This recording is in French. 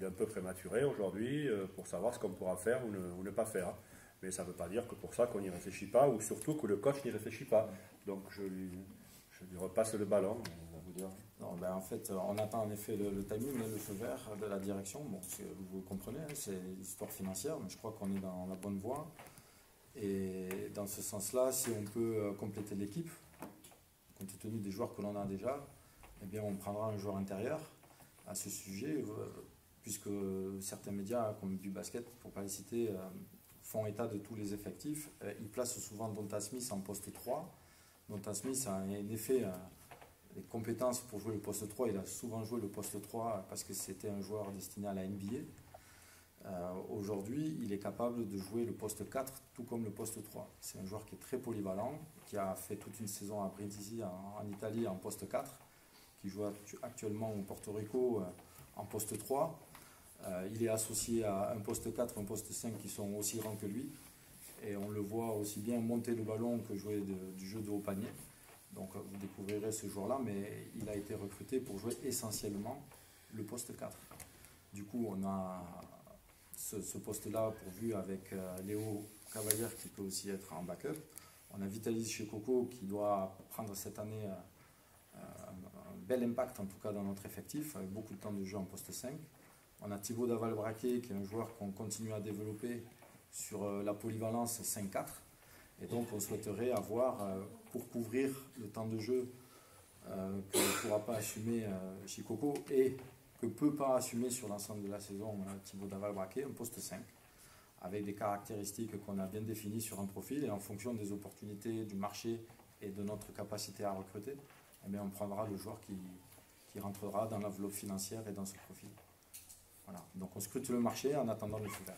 il est un peu prématuré aujourd'hui pour savoir ce qu'on pourra faire ou ne pas faire. Mais ça ne veut pas dire que pour ça qu'on n'y réfléchit pas, ou surtout que le coach n'y réfléchit pas. Donc je lui repasse le ballon, on va vous dire. Non, ben en fait, on attend en effet le timing et le feu vert de la direction. Bon, vous comprenez, hein, c'est l'histoire financière, mais je crois qu'on est dans la bonne voie. Et dans ce sens-là, si on peut compléter l'équipe, compte tenu des joueurs que l'on a déjà, eh bien on prendra un joueur intérieur à ce sujet, puisque certains médias, comme du basket, pour ne pas les citer, font état de tous les effectifs. Ils placent souvent Donta Smith en poste 3. Donta Smith a en effet les compétences pour jouer le poste 3. Il a souvent joué le poste 3 parce que c'était un joueur destiné à la NBA. Aujourd'hui, il est capable de jouer le poste 4 tout comme le poste 3. C'est un joueur qui est très polyvalent, qui a fait toute une saison à Brindisi en Italie en poste 4, qui joue actuellement au Porto Rico en poste 3. Il est associé à un poste 4, un poste 5 qui sont aussi grands que lui. Et on le voit aussi bien monter le ballon que jouer du jeu de haut panier. Donc vous découvrirez ce joueur-là, mais il a été recruté pour jouer essentiellement le poste 4. Du coup, on a ce poste-là pourvu avec Léo Cavalier qui peut aussi être en backup. On a Vitalis Chekoko qui doit prendre cette année un bel impact en tout cas dans notre effectif, avec beaucoup de temps de jeu en poste 5. On a Thibaut Daval-Braquet qui est un joueur qu'on continue à développer sur la polyvalence 5-4. Et donc on souhaiterait avoir, pour couvrir le temps de jeu que ne pourra pas assumer Chikoko et que ne peut pas assumer sur l'ensemble de la saison Thibaut Daval-Braquet, un poste 5, avec des caractéristiques qu'on a bien définies sur un profil, et en fonction des opportunités du marché et de notre capacité à recruter, eh bien on prendra le joueur qui rentrera dans l'enveloppe financière et dans ce profil. Voilà. Donc on scrute le marché en attendant le feu vert.